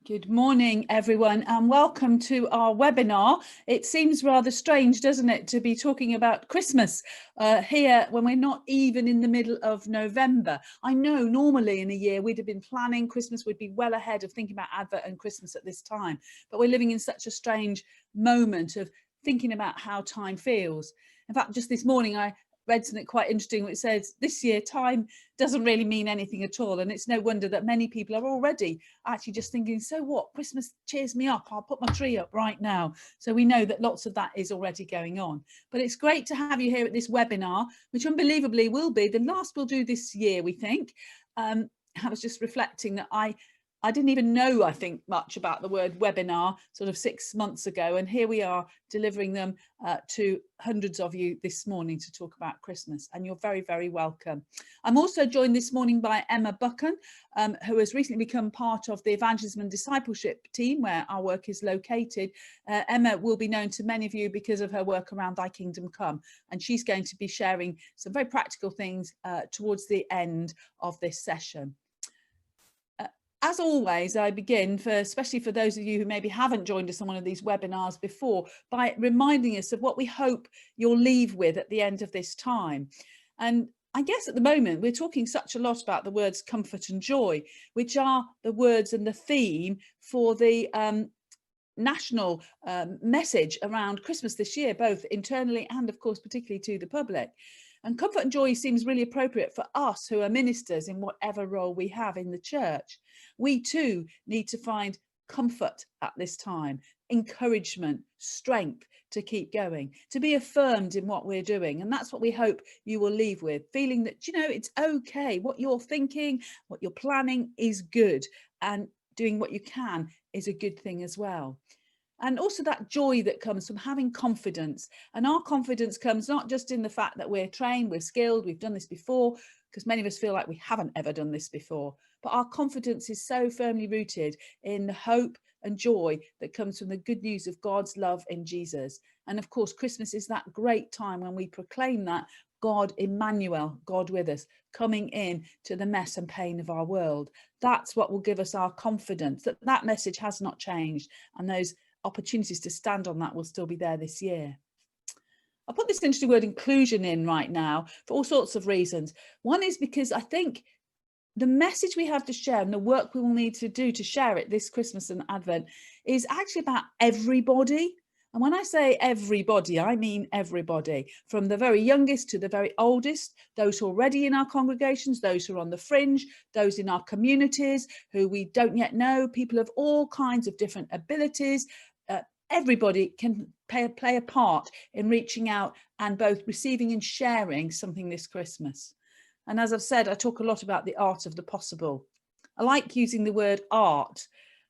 Good morning, everyone, and welcome to our webinar. It seems rather strange, doesn't it, to be talking about Christmas here when we're not even in the middle of November. I know normally in a year we'd have been planning Christmas, we'd be well ahead of thinking about Advent and Christmas at this time, but we're living in such a strange moment of thinking about how time feels. In fact, just this morning I read something quite interesting which says this year time doesn't really mean anything at all, and it's no wonder that many people are already actually just thinking, so what, Christmas cheers me up, I'll put my tree up right now. So we know that lots of that is already going on, but it's great to have you here at this webinar, which unbelievably will be the last we'll do this year, we think. I was just reflecting that I didn't even know, I think, much about the word webinar sort of 6 months ago, and here we are delivering them to hundreds of you this morning to talk about Christmas, and you're very, very welcome. I'm also joined this morning by Emma Buchan, who has recently become part of the Evangelism and Discipleship team where our work is located. Emma will be known to many of you because of her work around Thy Kingdom Come, and she's going to be sharing some very practical things towards the end of this session. As always, I begin, especially for those of you who maybe haven't joined us on one of these webinars before, by reminding us of what we hope you'll leave with at the end of this time. And I guess at the moment, we're talking such a lot about the words comfort and joy, which are the words and the theme for the national message around Christmas this year, both internally and, of course, particularly to the public. And comfort and joy seems really appropriate for us who are ministers in whatever role we have in the church. We too need to find comfort at this time, encouragement, strength to keep going, to be affirmed in what we're doing. And that's what we hope you will leave with, feeling that, you know, it's okay. What you're thinking, what you're planning is good, and doing what you can is a good thing as well. And also that joy that comes from having confidence. And our confidence comes not just in the fact that we're trained, we're skilled, we've done this before, because many of us feel like we haven't ever done this before. But our confidence is so firmly rooted in the hope and joy that comes from the good news of God's love in Jesus. And of course, Christmas is that great time when we proclaim that God Emmanuel, God with us, coming in to the mess and pain of our world. That's what will give us our confidence that that message has not changed, and those opportunities to stand on that will still be there this year. I'll put this interesting word inclusion in right now for all sorts of reasons. One is because I think the message we have to share and the work we will need to do to share it this Christmas and Advent is actually about everybody. And when I say everybody, I mean everybody, from the very youngest to the very oldest, those who are already in our congregations, those who are on the fringe, those in our communities who we don't yet know, people of all kinds of different abilities. Everybody can play a part in reaching out and both receiving and sharing something this Christmas. And as I've said, I talk a lot about the art of the possible. I like using the word art.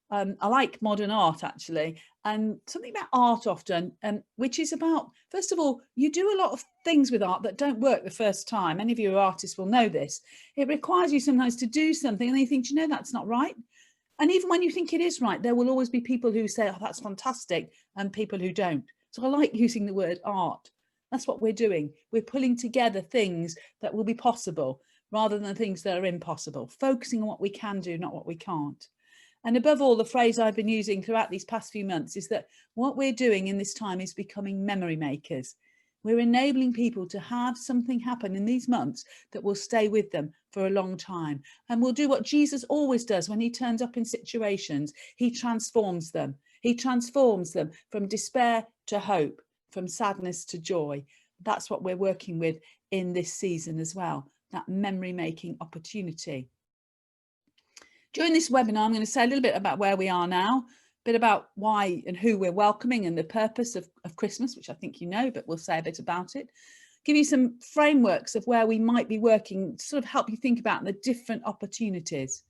I like modern art, actually, and something about art often, which is about, first of all, you do a lot of things with art that don't work the first time. Many of you artists will know this. It requires you sometimes to do something and you think, you know, that's not right. And even when you think it is right, there will always be people who say, oh, that's fantastic, and people who don't. So I like using the word art. That's what we're doing. We're pulling together things that will be possible rather than things that are impossible, focusing on what we can do, not what we can't. And above all, the phrase I've been using throughout these past few months is that what we're doing in this time is becoming memory makers. We're enabling people to have something happen in these months that will stay with them for a long time. And we'll do what Jesus always does when he turns up in situations. He transforms them. He transforms them from despair to hope, from sadness to joy. That's what we're working with in this season as well, that memory making opportunity. During this webinar, I'm going to say a little bit about where we are now, a bit about why and who we're welcoming and the purpose of Christmas, which I think you know, but we'll say a bit about it. Give you some frameworks of where we might be working, sort of help you think about the different opportunities.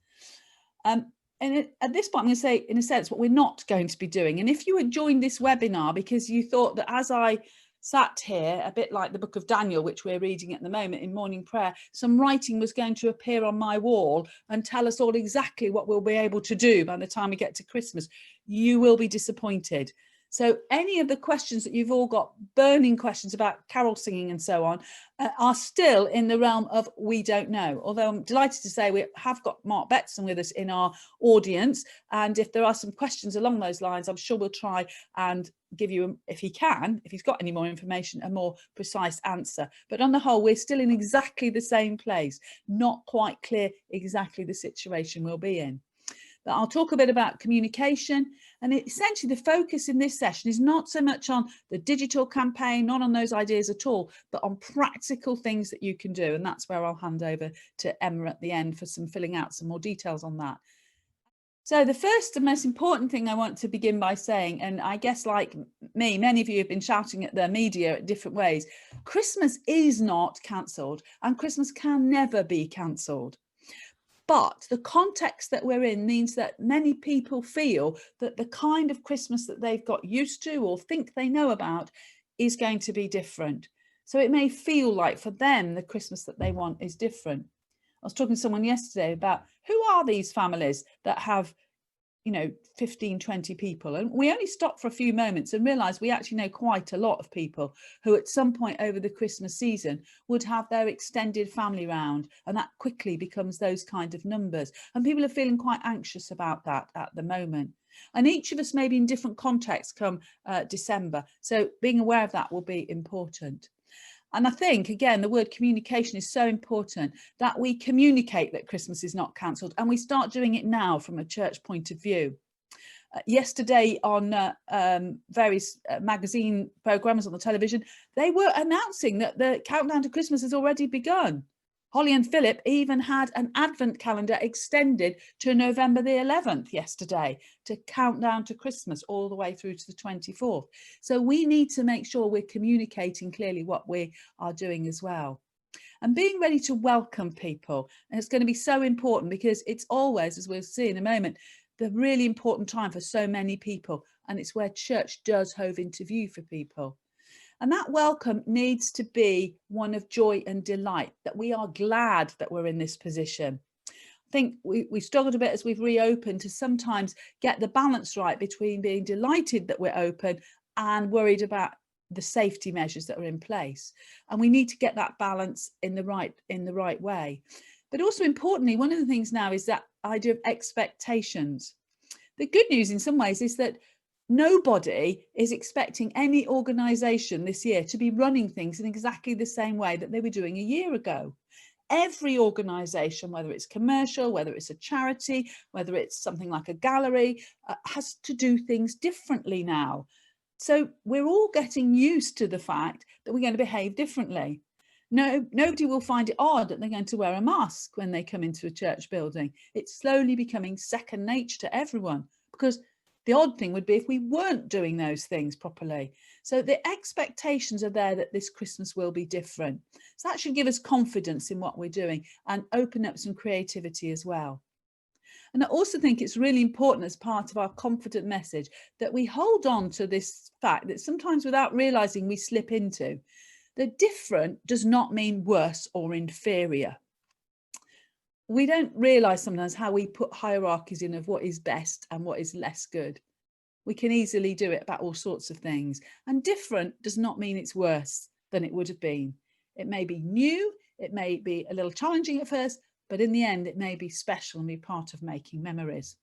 And at this point, I'm going to say, in a sense, what we're not going to be doing. And if you had joined this webinar because you thought that as I sat here, a bit like the book of Daniel, which we're reading at the moment in morning prayer, some writing was going to appear on my wall and tell us all exactly what we'll be able to do by the time we get to Christmas, you will be disappointed. So any of the questions that you've all got, burning questions about carol singing and so on, are still in the realm of we don't know. Although I'm delighted to say we have got Mark Betson with us in our audience. And if there are some questions along those lines, I'm sure we'll try and give you, if he's got any more information, a more precise answer. But on the whole, we're still in exactly the same place, not quite clear exactly the situation we'll be in. But I'll talk a bit about communication, and essentially the focus in this session is not so much on the digital campaign, not on those ideas at all, but on practical things that you can do. And that's where I'll hand over to Emma at the end for some filling out some more details on that. So the first and most important thing I want to begin by saying, and I guess like me, many of you have been shouting at the media at different ways, Christmas is not cancelled and Christmas can never be cancelled. But the context that we're in means that many people feel that the kind of Christmas that they've got used to or think they know about is going to be different. So it may feel like for them, the Christmas that they want is different. I was talking to someone yesterday about who are these families that have 15, 20 people. And we only stopped for a few moments and realized we actually know quite a lot of people who at some point over the Christmas season would have their extended family round. And that quickly becomes those kind of numbers. And people are feeling quite anxious about that at the moment. And each of us may be in different contexts come December. So being aware of that will be important. And I think, again, the word communication is so important, that we communicate that Christmas is not cancelled, and we start doing it now from a church point of view. Yesterday on various magazine programmes on the television, they were announcing that the countdown to Christmas has already begun. Holly and Philip even had an Advent calendar extended to November the 11th yesterday to count down to Christmas all the way through to the 24th. So we need to make sure we're communicating clearly what we are doing as well. And being ready to welcome people. And it's going to be so important because it's always, as we'll see in a moment, the really important time for so many people. And it's where church does hove into view for people. And that welcome needs to be one of joy and delight, that we are glad that we're in this position. I think we struggled a bit as we've reopened to sometimes get the balance right between being delighted that we're open and worried about the safety measures that are in place. And we need to get that balance in the right way. But also importantly, one of the things now is that idea of expectations. The good news in some ways is that nobody is expecting any organisation this year to be running things in exactly the same way that they were doing a year ago. Every organisation, whether it's commercial, whether it's a charity, whether it's something like a gallery, has to do things differently now. So we're all getting used to the fact that we're going to behave differently. Nobody will find it odd that they're going to wear a mask when they come into a church building. It's slowly becoming second nature to everyone, because the odd thing would be if we weren't doing those things properly. So the expectations are there that this Christmas will be different. So that should give us confidence in what we're doing and open up some creativity as well. And I also think it's really important as part of our confident message that we hold on to this fact that sometimes without realizing we slip into, that different does not mean worse or inferior. We don't realize sometimes how we put hierarchies in of what is best and what is less good. We can easily do it about all sorts of things. And different does not mean it's worse than it would have been. It may be new, it may be a little challenging at first, but in the end, it may be special and be part of making memories.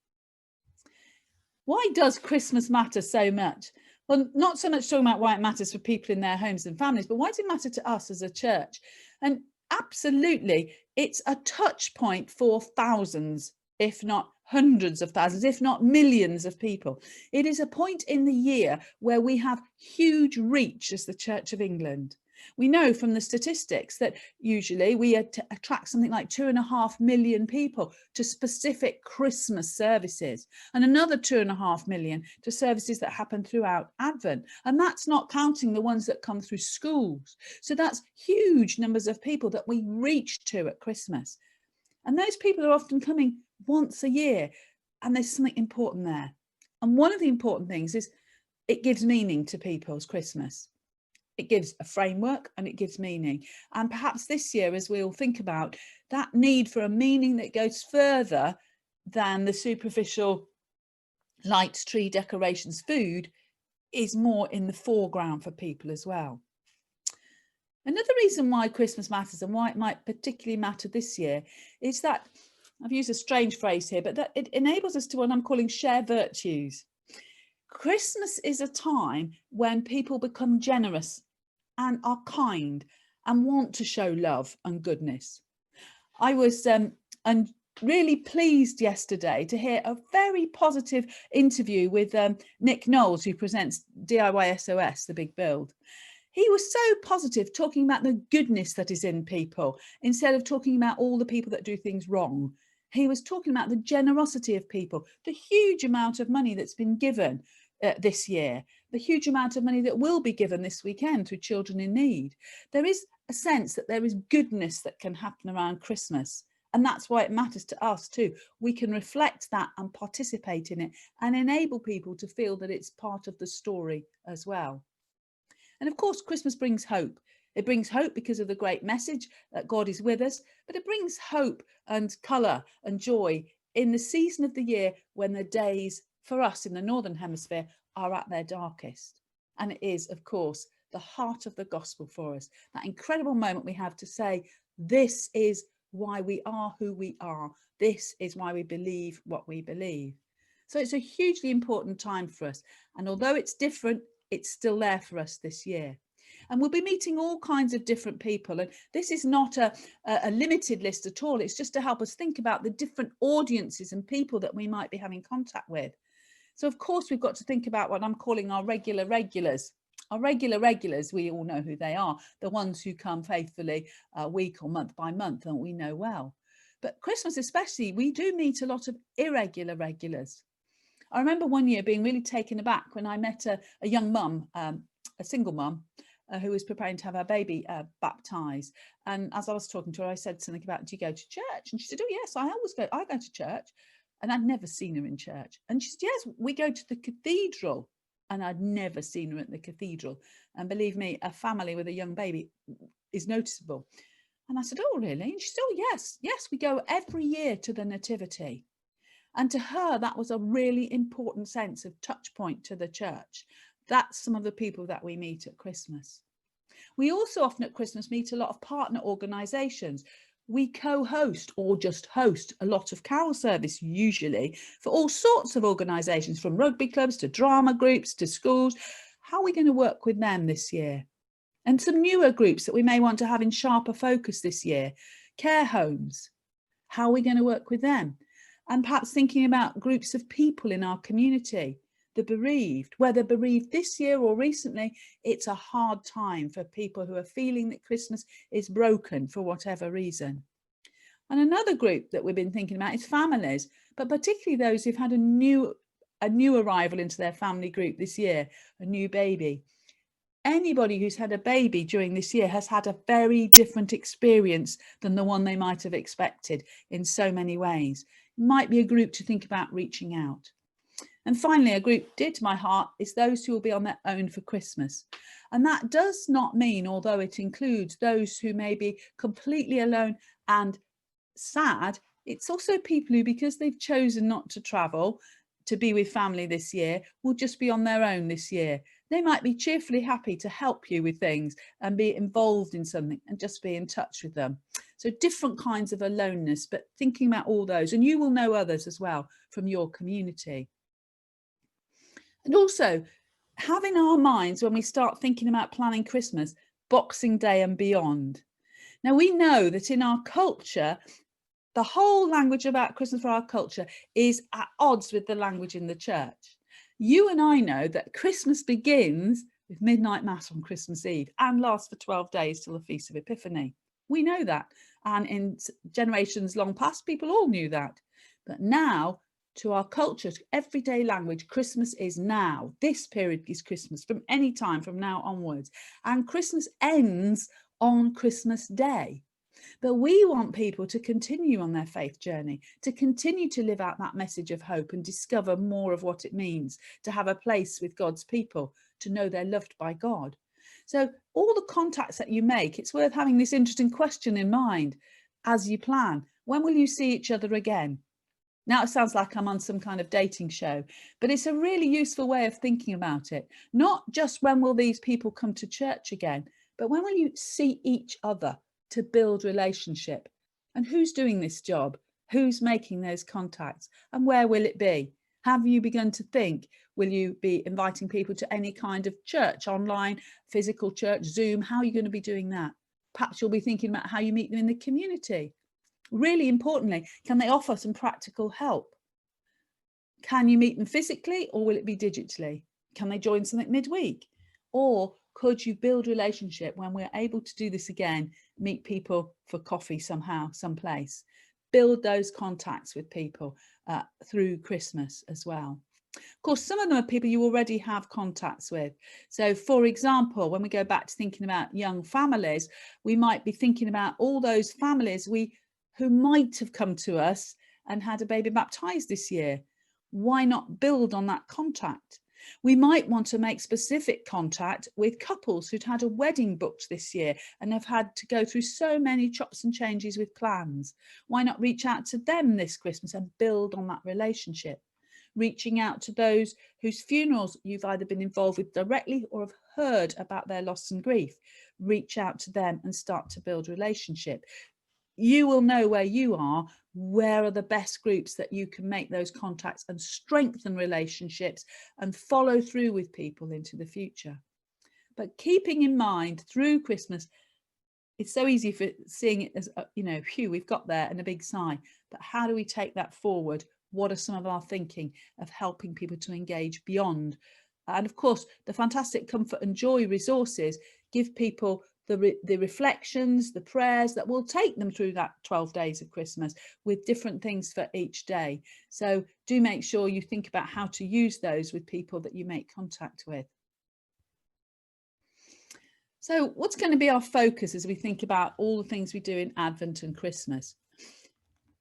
Why does Christmas matter so much? Well, not so much talking about why it matters for people in their homes and families, but why does it matter to us as a church? And absolutely, it's a touch point for thousands, if not hundreds of thousands, if not millions of people. It is a point in the year where we have huge reach as the Church of England. We know from the statistics that usually we attract something like 2.5 million people to specific Christmas services and another 2.5 million to services that happen throughout Advent. And that's not counting the ones that come through schools. So that's huge numbers of people that we reach to at Christmas. And those people are often coming once a year, and there's something important there. And one of the important things is it gives meaning to people's Christmas. It gives a framework and it gives meaning. And perhaps this year, as we all think about that need for a meaning that goes further than the superficial lights, tree decorations, food, is more in the foreground for people as well. Another reason why Christmas matters and why it might particularly matter this year is that, I've used a strange phrase here, but that it enables us to what I'm calling share virtues. Christmas is a time when people become generous and are kind and want to show love and goodness. I was really pleased yesterday to hear a very positive interview with Nick Knowles, who presents DIY SOS, The Big Build. He was so positive, talking about the goodness that is in people instead of talking about all the people that do things wrong. He was talking about the generosity of people, the huge amount of money that's been given this year, the huge amount of money that will be given this weekend to children in need. There is a sense that there is goodness that can happen around Christmas. And that's why it matters to us too. We can reflect that and participate in it and enable people to feel that it's part of the story as well. And of course, Christmas brings hope. It brings hope because of the great message that God is with us, but it brings hope and colour and joy in the season of the year when the days for us in the Northern Hemisphere are at their darkest. And it is, of course, the heart of the gospel for us, that incredible moment we have to say, this is why we are who we are. This is why we believe what we believe. So it's a hugely important time for us. And although it's different, it's still there for us this year. And we'll be meeting all kinds of different people. And this is not a limited list at all. It's just to help us think about the different audiences and people that we might be having contact with. So, of course, we've got to think about what I'm calling our regular regulars. Our regular regulars, we all know who they are, the ones who come faithfully week or month by month, and we know well. But Christmas especially, we do meet a lot of irregular regulars. I remember one year being really taken aback when I met a young mum, a single mum, who was preparing to have her baby baptised. And as I was talking to her, I said something about, do you go to church? And she said, oh, yes, I always go. I go to church. And I'd never seen her in church. And she said, yes, we go to the cathedral. And I'd never seen her at the cathedral. And believe me, a family with a young baby is noticeable. And I said, oh, really? And she said, oh, yes, we go every year to the Nativity. And to her, that was a really important sense of touch point to the church. That's some of the people that we meet at Christmas. We also often at Christmas meet a lot of partner organisations. We co-host or just host a lot of carol service, usually, for all sorts of organisations, from rugby clubs to drama groups to schools. How are we going to work with them this year? And some newer groups that we may want to have in sharper focus this year. Care homes. How are we going to work with them? And perhaps thinking about groups of people in our community, the bereaved, whether bereaved this year or recently, it's a hard time for people who are feeling that Christmas is broken for whatever reason. And another group that we've been thinking about is families, but particularly those who've had a new arrival into their family group this year, a new baby. Anybody who's had a baby during this year has had a very different experience than the one they might have expected in so many ways. It might be a group to think about reaching out. And finally, a group dear to my heart is those who will be on their own for Christmas. And that does not mean, although it includes those who may be completely alone and sad, it's also people who, because they've chosen not to travel to be with family this year, will just be on their own this year. They might be cheerfully happy to help you with things and be involved in something and just be in touch with them. So different kinds of aloneness, but thinking about all those, and you will know others as well from your community. And also having our minds, when we start thinking about planning Christmas, Boxing Day and beyond. Now, we know that in our culture, the whole language about Christmas for our culture is at odds with the language in the church. You and I know that Christmas begins with midnight mass on Christmas Eve and lasts for 12 days till the Feast of Epiphany. We know that. And in generations long past, people all knew that. But now, to our culture, to everyday language, Christmas is now. This period is Christmas from any time from now onwards. And Christmas ends on Christmas Day. But we want people to continue on their faith journey, to continue to live out that message of hope and discover more of what it means to have a place with God's people, to know they're loved by God. So all the contacts that you make, it's worth having this interesting question in mind as you plan. When will you see each other again? Now it sounds like I'm on some kind of dating show, but it's a really useful way of thinking about it. Not just when will these people come to church again, but when will you see each other to build relationship? And who's doing this job? Who's making those contacts? And where will it be? Have you begun to think, will you be inviting people to any kind of church, online, physical church, Zoom? How are you going to be doing that? Perhaps you'll be thinking about how you meet them in the community. Really importantly, can they offer some practical help? Can you meet them physically, or will it be digitally? Can they join something midweek? Or could you build relationship when we're able to do this again, meet people for coffee somehow, someplace? Build those contacts with people through Christmas as well. Of course, some of them are people you already have contacts with. So, for example, when we go back to thinking about young families, we might be thinking about all those families who might have come to us and had a baby baptized this year. Why not build on that contact? We might want to make specific contact with couples who'd had a wedding booked this year and have had to go through so many chops and changes with plans. Why not reach out to them this Christmas and build on that relationship? Reaching out to those whose funerals you've either been involved with directly or have heard about their loss and grief. Reach out to them and start to build relationship. You will know where you are, where are the best groups that you can make those contacts and strengthen relationships and follow through with people into the future. But keeping in mind through Christmas, it's so easy for seeing it as, phew, we've got there and a big sigh. But how do we take that forward? What are some of our thinking of helping people to engage beyond? And of course, the fantastic Comfort and Joy resources give people the reflections, the prayers that will take them through that 12 days of Christmas with different things for each day. So do make sure you think about how to use those with people that you make contact with. So what's going to be our focus as we think about all the things we do in Advent and Christmas?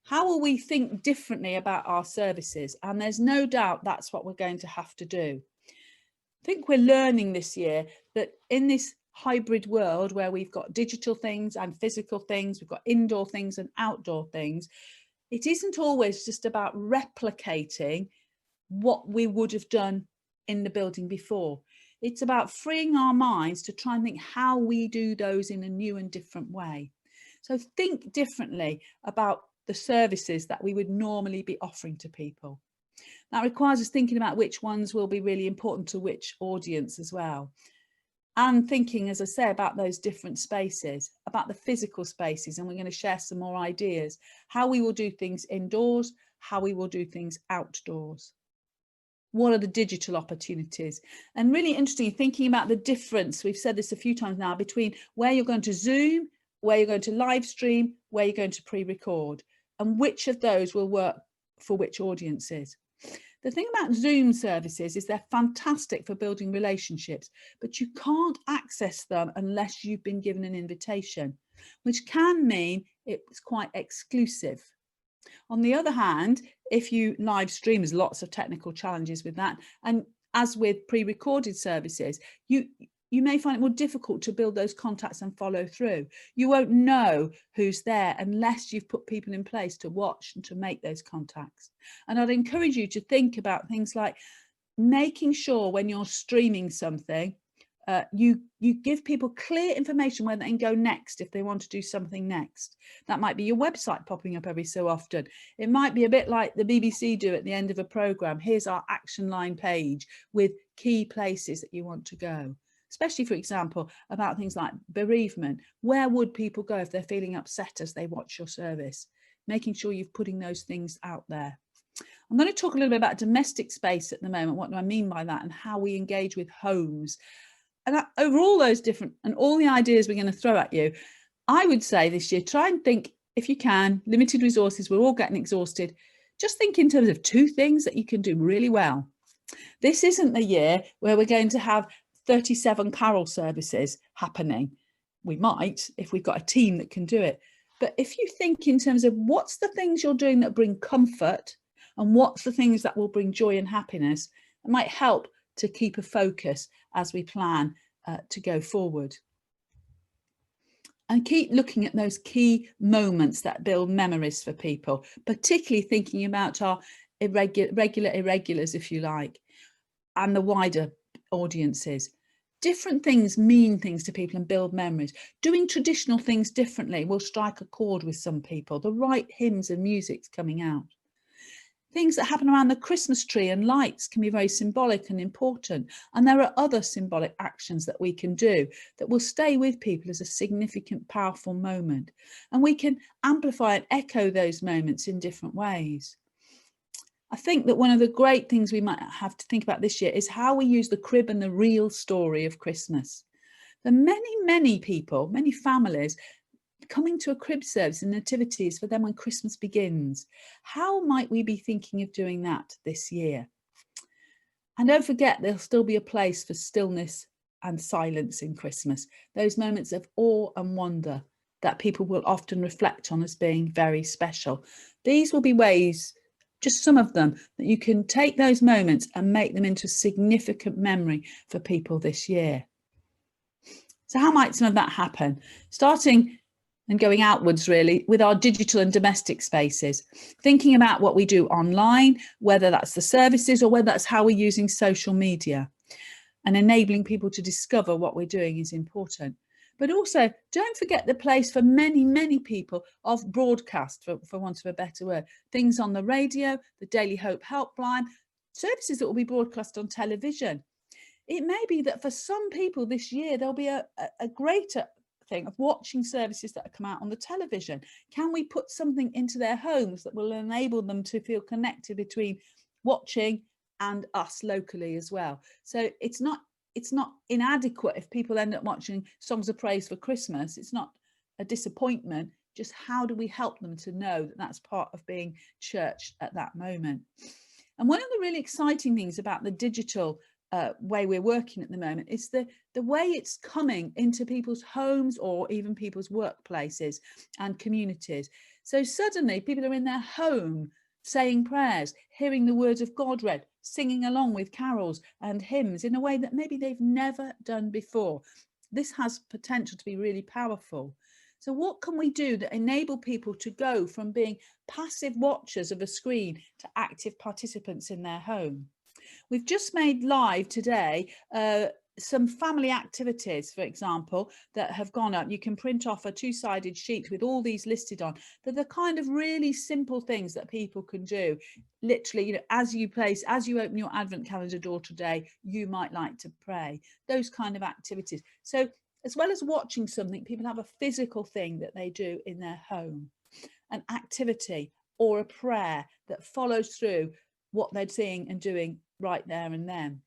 How will we think differently about our services? And there's no doubt that's what we're going to have to do. I think we're learning this year that in this hybrid world where we've got digital things and physical things, we've got indoor things and outdoor things, it isn't always just about replicating what we would have done in the building before. It's about freeing our minds to try and think how we do those in a new and different way. So think differently about the services that we would normally be offering to people. That requires us thinking about which ones will be really important to which audience as well. And thinking, as I say, about those different spaces, about the physical spaces, and we're going to share some more ideas, how we will do things indoors, how we will do things outdoors. What are the digital opportunities? And really interesting, thinking about the difference, we've said this a few times now, between where you're going to Zoom, where you're going to live stream, where you're going to pre-record, and which of those will work for which audiences. The thing about Zoom services is they're fantastic for building relationships, but you can't access them unless you've been given an invitation, which can mean it's quite exclusive. On the other hand, if you live stream, there's lots of technical challenges with that. And as with pre-recorded services, you may find it more difficult to build those contacts and follow through. You won't know who's there unless you've put people in place to watch and to make those contacts. And I'd encourage you to think about things like making sure when you're streaming something, you give people clear information where they can go next if they want to do something next. That might be your website popping up every so often. It might be a bit like the BBC do at the end of a programme. Here's our action line page with key places that you want to go. Especially, for example, about things like bereavement. Where would people go if they're feeling upset as they watch your service? Making sure you're putting those things out there. I'm going to talk a little bit about domestic space at the moment. What do I mean by that, and how we engage with homes? And over all those different and all the ideas we're going to throw at you, I would say this year, try and think, if you can, limited resources, we're all getting exhausted. Just think in terms of 2 things that you can do really well. This isn't the year where we're going to have 37 carol services happening. We might if we've got a team that can do it. But if you think in terms of what's the things you're doing that bring comfort and what's the things that will bring joy and happiness, it might help to keep a focus as we plan to go forward. and keep looking at those key moments that build memories for people, particularly thinking about our irregulars, if you like, and the wider audiences. Different things mean things to people and build memories. Doing traditional things differently will strike a chord with some people. The right hymns and music's coming out. Things that happen around the Christmas tree and lights can be very symbolic and important. And there are other symbolic actions that we can do that will stay with people as a significant, powerful moment. And we can amplify and echo those moments in different ways. I think that one of the great things we might have to think about this year is how we use the crib and the real story of Christmas. There are many people, many families coming to a crib service and nativities for them when Christmas begins. How might we be thinking of doing that this year? And don't forget, there'll still be a place for stillness and silence in Christmas, those moments of awe and wonder that people will often reflect on as being very special. These will be ways, just some of them, that you can take those moments and make them into significant memory for people this year. So how might some of that happen? Starting and going outwards really with our digital and domestic spaces, thinking about what we do online, whether that's the services or whether that's how we're using social media, and enabling people to discover what we're doing is important. But also, don't forget the place for many people of broadcast, for want of a better word, things on the radio, the Daily Hope helpline, services that will be broadcast on television. It may be that for some people this year, there'll be a greater thing of watching services that come out on the television. Can we put something into their homes that will enable them to feel connected between watching and us locally as well? So it's not inadequate if people end up watching songs of praise for Christmas. It's not a disappointment. Just how do we help them to know that that's part of being church at that moment? And one of the really exciting things about the digital way we're working at the moment is the way it's coming into people's homes or even people's workplaces and communities. So suddenly people are in their home saying prayers, hearing the words of God read, singing along with carols and hymns in a way that maybe they've never done before. This has potential to be really powerful. So what can we do that enable people to go from being passive watchers of a screen to active participants in their home? We've just made live today some family activities, for example, that have gone up. You can print off a two-sided sheet with all these listed on. They're the kind of really simple things that people can do. Literally, you know, as you open your Advent calendar door today, you might like to pray. Those kind of activities. So as well as watching something, people have a physical thing that they do in their home, an activity or a prayer that follows through what they're seeing and doing right there and then.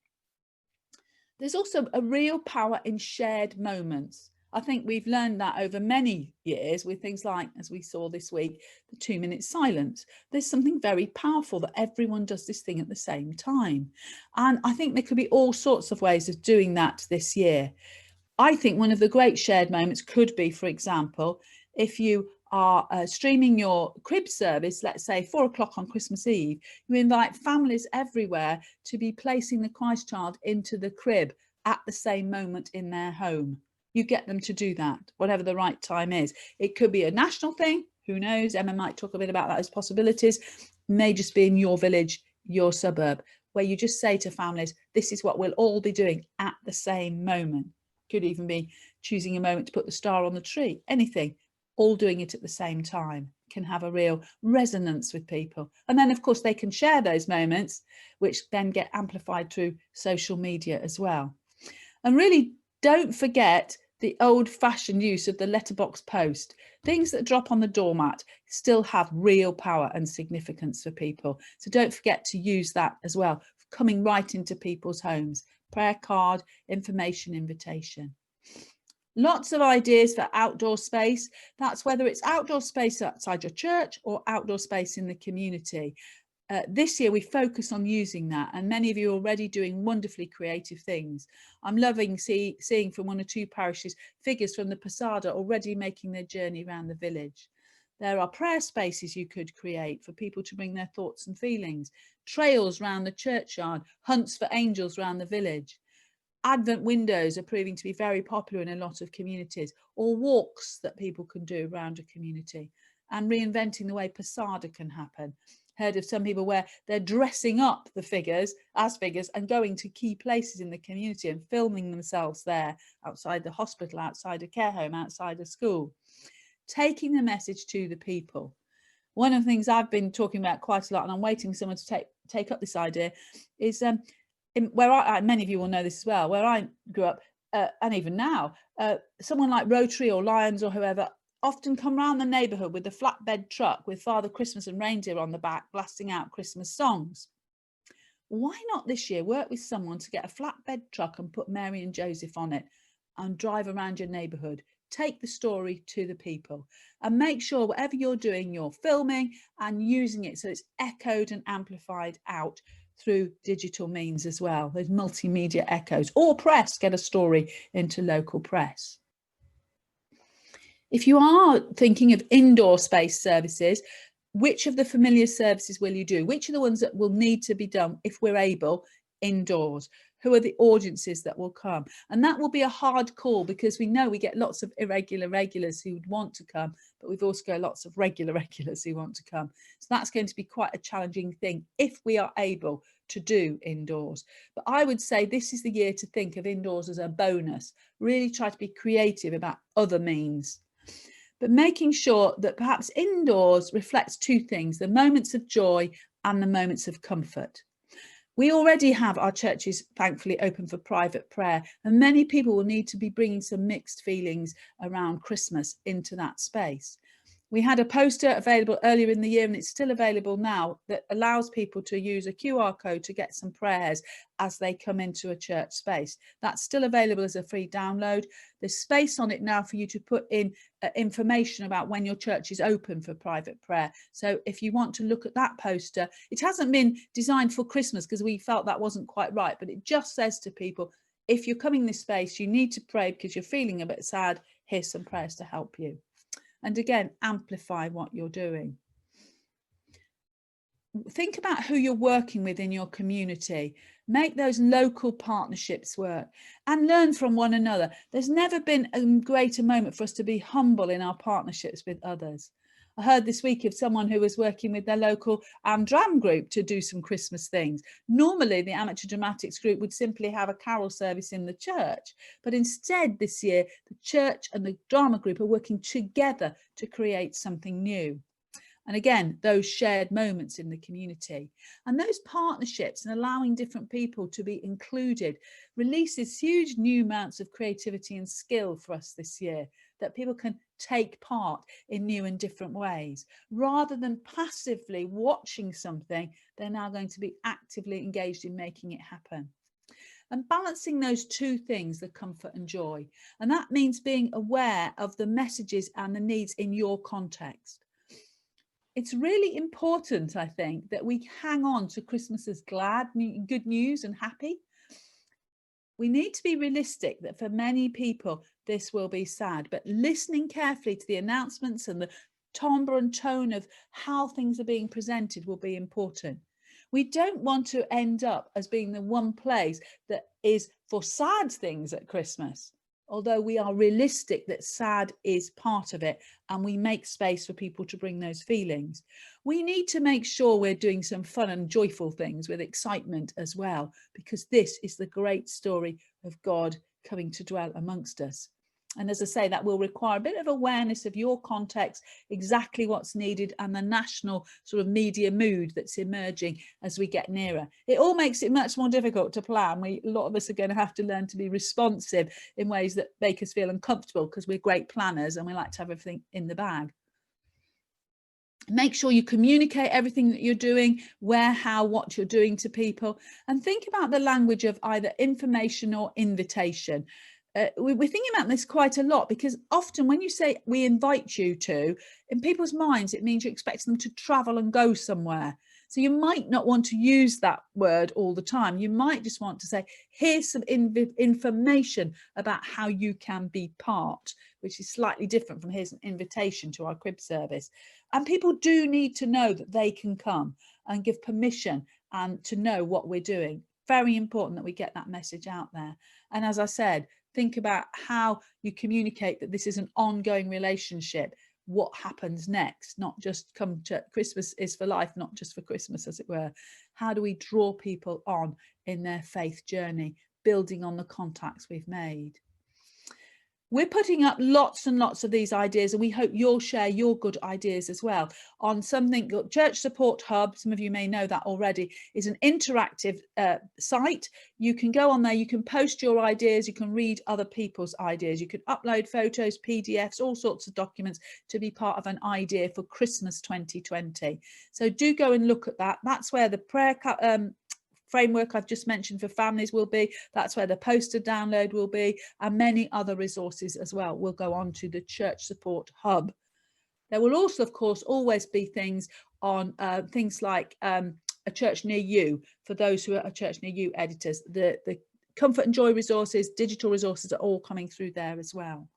There's also a real power in shared moments. I think we've learned that over many years with things like, as we saw this week, the 2-minute silence. There's something very powerful that everyone does this thing at the same time. And I think there could be all sorts of ways of doing that this year. I think one of the great shared moments could be, for example, if you are streaming your crib service, let's say 4 o'clock on Christmas Eve, you invite families everywhere to be placing the Christ child into the crib at the same moment in their home. You get them to do that, whatever the right time is. It could be a national thing, who knows? Emma might talk a bit about that as possibilities. It may just be in your village, your suburb, where you just say to families, this is what we'll all be doing at the same moment. Could even be choosing a moment to put the star on the tree, anything. All doing it at the same time can have a real resonance with people. And then, of course, they can share those moments, which then get amplified through social media as well. And really, don't forget the old-fashioned use of the letterbox post. Things that drop on the doormat still have real power and significance for people. So don't forget to use that as well, coming right into people's homes. Prayer card, information, invitation. Lots of ideas for outdoor space. That's whether it's outdoor space outside your church or outdoor space in the community. This year we focus on using that, and many of you are already doing wonderfully creative things. I'm loving seeing from 1 or 2 parishes figures from the Posada already making their journey around the village. There are prayer spaces you could create for people to bring their thoughts and feelings, trails round the churchyard, hunts for angels round the village. Advent windows are proving to be very popular in a lot of communities, or walks that people can do around a community, and reinventing the way Posada can happen. Heard of some people where they're dressing up the figures as figures and going to key places in the community and filming themselves there, outside the hospital, outside a care home, outside a school, taking the message to the people. One of the things I've been talking about quite a lot, and I'm waiting for someone to take up this idea, is where many of you will know this as well, where I grew up, and even now, someone like Rotary or Lions or whoever often come round the neighbourhood with a flatbed truck with Father Christmas and reindeer on the back, blasting out Christmas songs. Why not this year work with someone to get a flatbed truck and put Mary and Joseph on it and drive around your neighbourhood? Take the story to the people and make sure whatever you're doing, you're filming and using it so it's echoed and amplified out through digital means as well. Those multimedia echoes, or press, get a story into local press. If you are thinking of indoor space services, which of the familiar services will you do? Which are the ones that will need to be done if we're able indoors? Who are the audiences that will come? And that will be a hard call, because we know we get lots of irregular regulars who would want to come, but we've also got lots of regular regulars who want to come. So that's going to be quite a challenging thing if we are able to do indoors. But I would say this is the year to think of indoors as a bonus. Really try to be creative about other means, but making sure that perhaps indoors reflects two things: the moments of joy and the moments of comfort. We already have our churches thankfully open for private prayer, and many people will need to be bringing some mixed feelings around Christmas into that space. We had a poster available earlier in the year, and it's still available now, that allows people to use a QR code to get some prayers as they come into a church space. That's still available as a free download. There's space on it now for you to put in information about when your church is open for private prayer. So if you want to look at that poster, it hasn't been designed for Christmas because we felt that wasn't quite right, but it just says to people, if you're coming this space, you need to pray because you're feeling a bit sad, here's some prayers to help you. And again, amplify what you're doing. Think about who you're working with in your community. Make those local partnerships work and learn from one another. There's never been a greater moment for us to be humble in our partnerships with others. I heard this week of someone who was working with their local Dram group to do some Christmas things. Normally, the Amateur Dramatics group would simply have a carol service in the church, but instead this year, the church and the drama group are working together to create something new. And again, those shared moments in the community and those partnerships and allowing different people to be included releases huge new amounts of creativity and skill for us this year, that people can take part in new and different ways. Rather than passively watching something, they're now going to be actively engaged in making it happen. And balancing those two things, the comfort and joy. And that means being aware of the messages and the needs in your context. It's really important, I think, that we hang on to Christmas as glad, good news and happy. We need to be realistic that for many people, this will be sad, but listening carefully to the announcements and the timbre and tone of how things are being presented will be important. We don't want to end up as being the one place that is for sad things at Christmas, although we are realistic that sad is part of it and we make space for people to bring those feelings. We need to make sure we're doing some fun and joyful things with excitement as well, because this is the great story of God coming to dwell amongst us. And as I say, that will require a bit of awareness of your context, exactly what's needed, and the national sort of media mood that's emerging as we get nearer. It all makes it much more difficult to plan. A lot of us are going to have to learn to be responsive in ways that make us feel uncomfortable, because we're great planners and we like to have everything in the bag. Make sure you communicate everything that you're doing, where, how, what you're doing to people, and think about the language of either information or invitation. We're thinking about this quite a lot, because often when you say we invite you to, in people's minds, it means you're expecting them to travel and go somewhere. So you might not want to use that word all the time. You might just want to say, here's some information about how you can be part, which is slightly different from here's an invitation to our crib service. And people do need to know that they can come and give permission and to know what we're doing. Very important that we get that message out there. And as I said, think about how you communicate that this is an ongoing relationship. What happens next? Not just come to Christmas is for life, not just for Christmas, as it were. How do we draw people on in their faith journey, building on the contacts we've made? We're putting up lots and lots of these ideas, and we hope you'll share your good ideas as well on something called Church Support Hub. Some of you may know that already. Is an interactive site. You can go on there, you can post your ideas, you can read other people's ideas, you can upload photos, PDFs, all sorts of documents to be part of an idea for Christmas 2020. So do go and look at that. That's where the prayer framework I've just mentioned for families will be. That's where the poster download will be, and many other resources as well will go on to the Church Support Hub. There will also, of course, always be things on things like a church near you, for those who are a church near you editors. The Comfort and Joy resources, digital resources are all coming through there as well.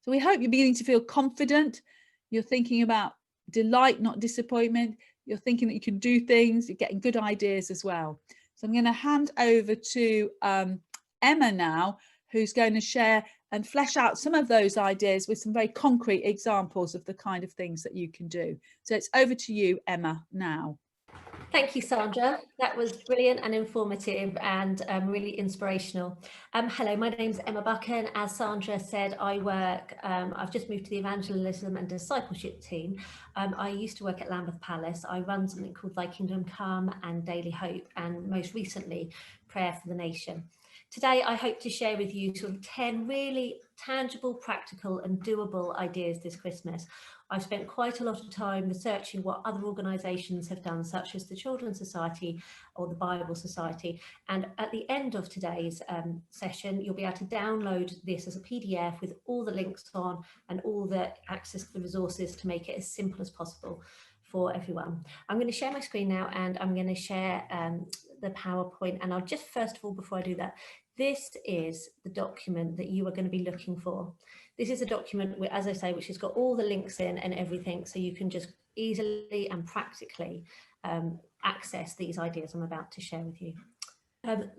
So we hope you're beginning to feel confident. You're thinking about delight, not disappointment. You're thinking that you can do things, you're getting good ideas as well. So I'm going to hand over to Emma now, who's going to share and flesh out some of those ideas with some very concrete examples of the kind of things that you can do. So it's over to you, Emma, now. Thank you, Sandra. That was brilliant and informative and really inspirational. Hello, my name's Emma Buchan. As Sandra said, I work, I've just moved to the evangelism and discipleship team. I used to work at Lambeth Palace. I run something called Thy Kingdom Come and Daily Hope, and most recently, Prayer for the Nation. Today, I hope to share with you sort of 10 really tangible, practical and doable ideas this Christmas. I've spent quite a lot of time researching what other organisations have done, such as the Children's Society or the Bible Society. And at the end of today's session, you'll be able to download this as a PDF with all the links on and all the access to the resources to make it as simple as possible for everyone. I'm going to share my screen now, and I'm going to share the PowerPoint. And I'll just, first of all, before I do that, this is the document that you are going to be looking for. This is a document, as I say, which has got all the links in and everything, so you can just easily and practically access these ideas I'm about to share with you.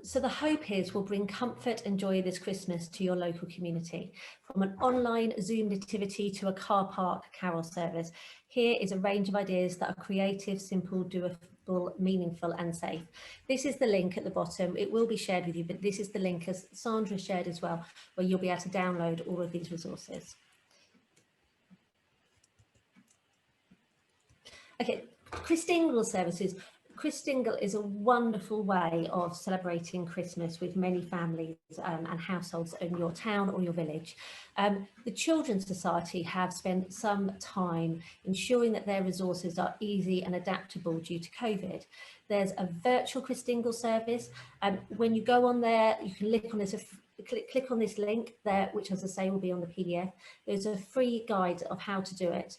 So the hope is we'll bring comfort and joy this Christmas to your local community. From an online Zoom nativity to a car park carol service, here is a range of ideas that are creative, simple, doable, meaningful and safe. This is the link at the bottom. It will be shared with you, but this is the link, as Sandra shared as well, where you'll be able to download all of these resources. Okay, Christingle services. Christingle is a wonderful way of celebrating Christmas with many families and households in your town or your village. The Children's Society have spent some time ensuring that their resources are easy and adaptable due to COVID. There's a virtual Christingle service. When you go on there, you can click on this link there, which, as I say, will be on the PDF. There's a free guide of how to do it.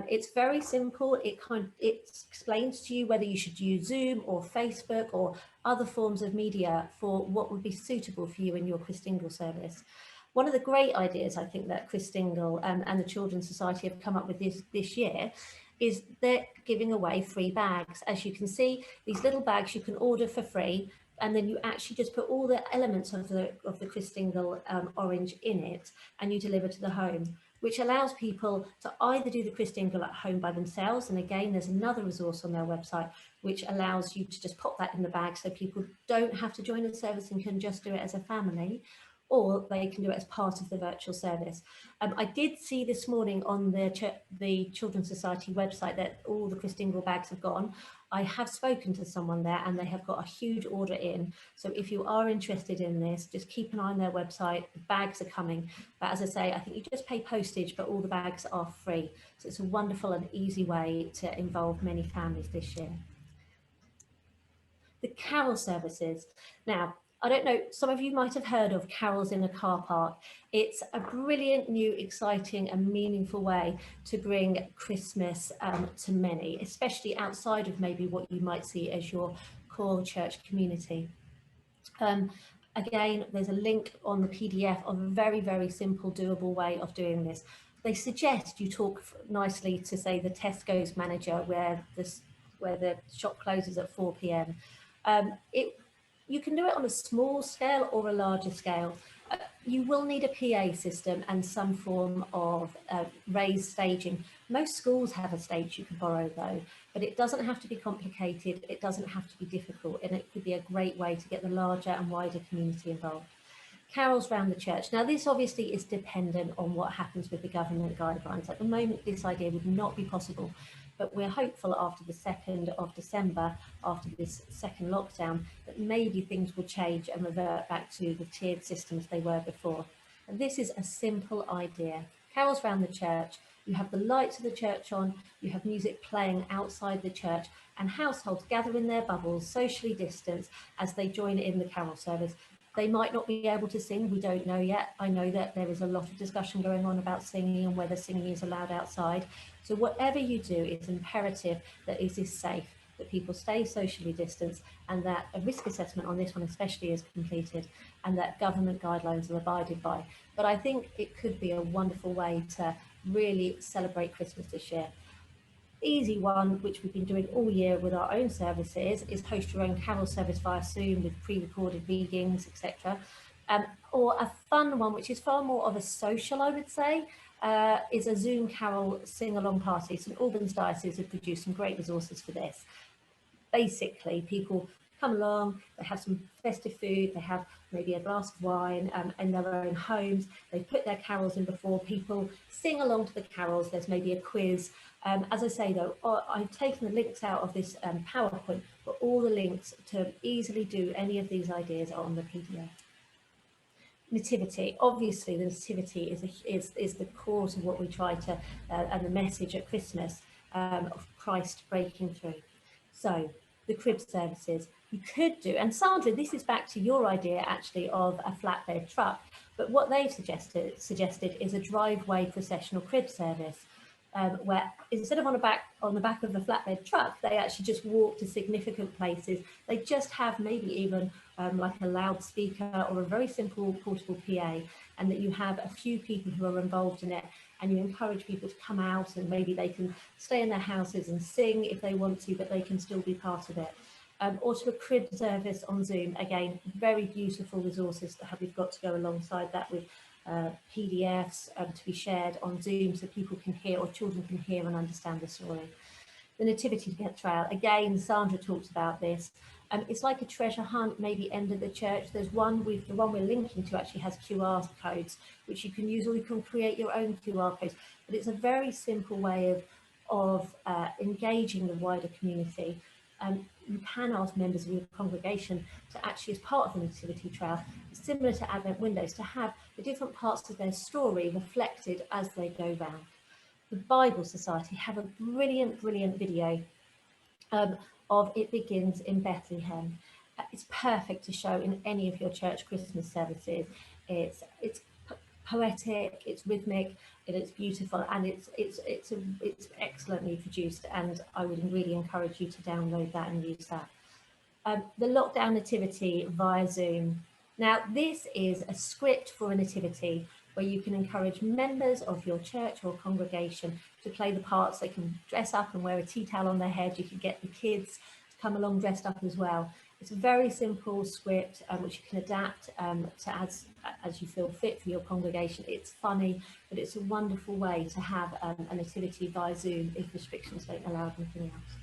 It's very simple. It explains to you whether you should use Zoom or Facebook or other forms of media for what would be suitable for you in your Christingle service. One of the great ideas I think that Christingle and the Children's Society have come up with this year is they're giving away free bags. As you can see, these little bags you can order for free, and then you actually just put all the elements of the Christingle orange in it, and you deliver to the home, which allows people to either do the Christingle at home by themselves. And again, there's another resource on their website which allows you to just pop that in the bag so people don't have to join a service and can just do it as a family, or they can do it as part of the virtual service. I did see this morning on the Children's Society website that all the Christingle bags have gone. I have spoken to someone there and they have got a huge order in. So if you are interested in this, just keep an eye on their website. The bags are coming. But as I say, I think you just pay postage, but all the bags are free. So it's a wonderful and easy way to involve many families this year. The carol services. Now, I don't know, some of you might have heard of carols in a car park. It's a brilliant, new, exciting and meaningful way to bring Christmas to many, especially outside of maybe what you might see as your core church community. Again, there's a link on the PDF of a very, very simple, doable way of doing this. They suggest you talk nicely to, say, the Tesco's manager where the shop closes at 4 p.m. You can do it on a small scale or a larger scale. You will need a PA system and some form of raised staging. Most schools have a stage you can borrow though, but it doesn't have to be complicated, it doesn't have to be difficult, and it could be a great way to get the larger and wider community involved. Carols round the church. Now this obviously is dependent on what happens with the government guidelines. At the moment this idea would not be possible, but we're hopeful after the 2nd of December, after this second lockdown, that maybe things will change and revert back to the tiered systems they were before. And this is a simple idea. Carols round the church, you have the lights of the church on, you have music playing outside the church, and households gather in their bubbles, socially distanced, as they join in the carol service. They might not be able to sing, we don't know yet. I know that there is a lot of discussion going on about singing and whether singing is allowed outside. So whatever you do, it's imperative that it is safe, that people stay socially distanced, and that a risk assessment on this one especially is completed, and that government guidelines are abided by. But I think it could be a wonderful way to really celebrate Christmas this year. Easy one, which we've been doing all year with our own services, is host your own carol service via Zoom with pre-recorded readings, etc. Or a fun one, which is far more of a social, I would say, is a Zoom carol sing-along party. St Albans Diocese have produced some great resources for this. Basically, people come along, they have some festive food, they have maybe a glass of wine in their own homes, they put their carols in before, people sing along to the carols, there's maybe a quiz. As I say though, I've taken the links out of this PowerPoint, but all the links to easily do any of these ideas are on the PDF. Nativity, obviously the nativity is the core of what we try to, and the message at Christmas of Christ breaking through. So the crib services, you could do, and Sandra, this is back to your idea actually of a flatbed truck, but what they've suggested is a driveway processional crib service, where instead of on the back of a flatbed truck, they actually just walk to significant places. They just have maybe even like a loudspeaker or a very simple portable PA, and that you have a few people who are involved in it, and you encourage people to come out, and maybe they can stay in their houses and sing if they want to, but they can still be part of it. Or to a crib service on Zoom, again, very beautiful resources that we've got to go alongside that with PDFs to be shared on Zoom so people can hear, or children can hear and understand the story. The Nativity Trail, again, Sandra talked about this. It's like a treasure hunt, maybe end of the church. There's one the one we're linking to actually has QR codes, which you can use, or you can create your own QR codes. But it's a very simple way of engaging the wider community. You can ask members of your congregation to actually, as part of the Nativity Trail, similar to Advent Windows, to have the different parts of their story reflected as they go round. The Bible Society have a brilliant video of It Begins in Bethlehem. It's perfect to show in any of your church Christmas services. It's poetic, it's rhythmic, and it's beautiful, and it's excellently produced, and I would really encourage you to download that and use that. The Lockdown Nativity via Zoom. Now this is a script for a nativity where you can encourage members of your church or congregation to play the parts. They can dress up and wear a tea towel on their head. You can get the kids to come along dressed up as well. It's a very simple script which you can adapt to as you feel fit for your congregation. It's funny, but it's a wonderful way to have a nativity via Zoom if restrictions don't allow anything else.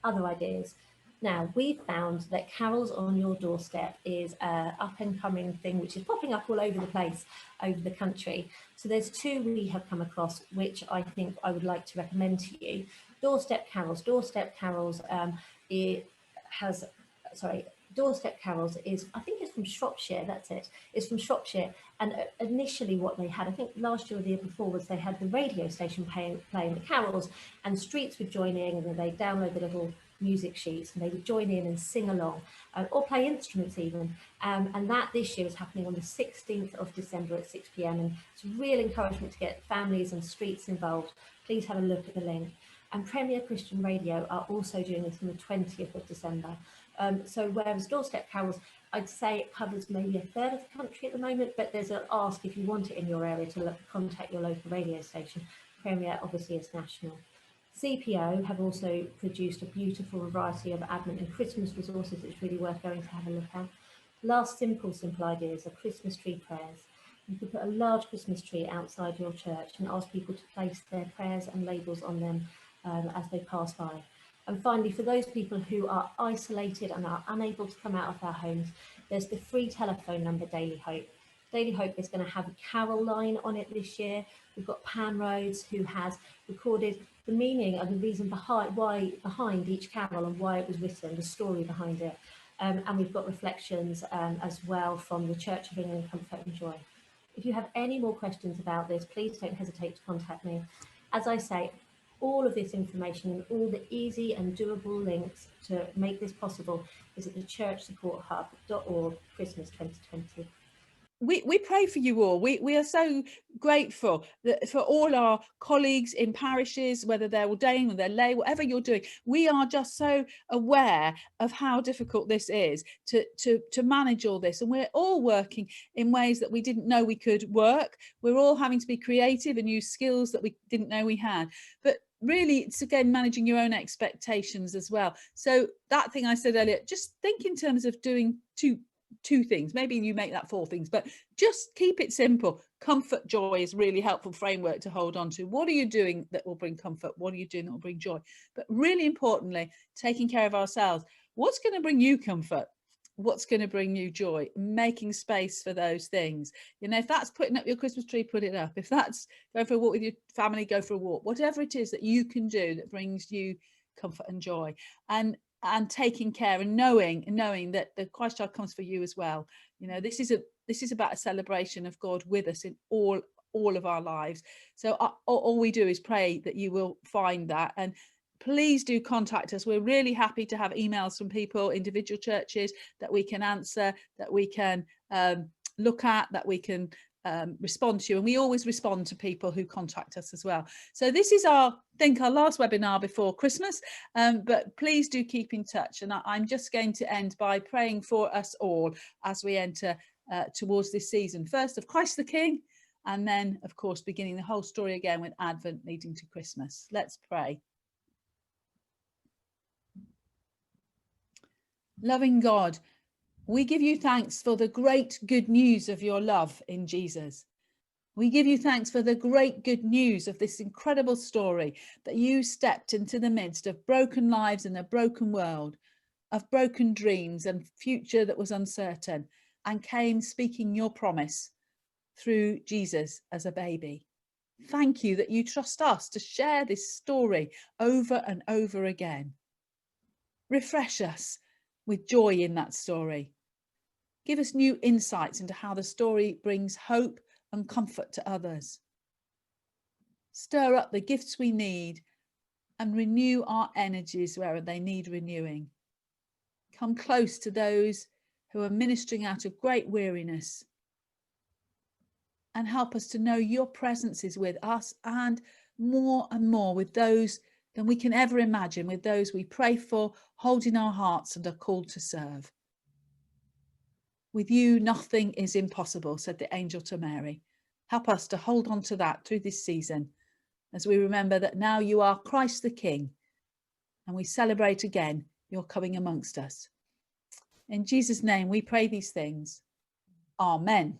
Other ideas. Now, we've found that Carols on Your Doorstep is an up-and-coming thing which is popping up all over the place, over the country. So there's two we have come across, which I think I would like to recommend to you. Doorstep Carols. Doorstep Carols Doorstep Carols is, I think it's from Shropshire, that's it. It's from Shropshire. And initially what they had, I think last year or the year before, was they had the radio station playing the carols, and streets would join in, and then they'd download the little music sheets and they would join in and sing along, or play instruments even. And that this year is happening on the 16th of December at 6 p.m. And it's a real encouragement to get families and streets involved. Please have a look at the link. And Premier Christian Radio are also doing this on the 20th of December. So whereas Doorstep Carols, I'd say it covers maybe a third of the country at the moment, but there's an ask if you want it in your area to contact your local radio station. Premier obviously is national. CPO have also produced a beautiful variety of Advent and Christmas resources it's really worth going to have a look at. Last simple ideas are Christmas tree prayers. You could put a large Christmas tree outside your church and ask people to place their prayers and labels on them as they pass by. And finally, for those people who are isolated and are unable to come out of their homes, there's the free telephone number Daily Hope. Daily Hope is going to have a carol line on it this year. We've got Pam Rhodes, who has recorded the meaning and the reason behind each carol and why it was written, the story behind it. And we've got reflections as well from the Church of England, Comfort and Joy. If you have any more questions about this, please don't hesitate to contact me. As I say, all of this information and all the easy and doable links to make this possible is at the churchsupporthub.org Christmas 2020. We pray for you all. We are so grateful that for all our colleagues in parishes, whether they're ordained or they're lay, whatever you're doing. We are just so aware of how difficult this is to manage all this. And we're all working in ways that we didn't know we could work. We're all having to be creative and use skills that we didn't know we had. But really, it's again managing your own expectations as well. So that thing I said earlier, just think in terms of doing two things. Maybe you make that 4 things, but just keep it simple. Comfort, joy is really helpful framework to hold on to. What are you doing that will bring comfort? What are you doing that will bring joy? But really importantly, taking care of ourselves. What's going to bring you comfort? What's going to bring you joy? Making space for those things. You know, if that's putting up your Christmas tree, put it up. If that's going for a walk with your family, go for a walk. Whatever it is that you can do that brings you comfort and joy, and taking care and knowing that the Christ child comes for you as well. You know, this is about a celebration of God with us in all of our lives. So all we do is pray that you will find that, and please do contact us. We're really happy to have emails from people, individual churches that we can answer, that we can look at, that we can respond to, and we always respond to people who contact us as well. So this is our last webinar before Christmas, but please do keep in touch. And I'm just going to end by praying for us all as we enter towards this season, first of Christ the King, and then of course beginning the whole story again with Advent leading to Christmas. Let's pray. Loving God, we give you thanks for the great good news of your love in Jesus. We give you thanks for the great good news of this incredible story that you stepped into the midst of broken lives and a broken world, of broken dreams and future that was uncertain, and came speaking your promise through Jesus as a baby. Thank you that you trust us to share this story over and over again. Refresh us with joy in that story. Give us new insights into how the story brings hope and comfort to others. Stir up the gifts we need and renew our energies where they need renewing. Come close to those who are ministering out of great weariness, and help us to know your presence is with us, and more with those than we can ever imagine, with those we pray for, hold in our hearts and are called to serve. With you, nothing is impossible, said the angel to Mary. Help us to hold on to that through this season, as we remember that now you are Christ the King, and we celebrate again your coming amongst us. In Jesus' name, we pray these things. Amen.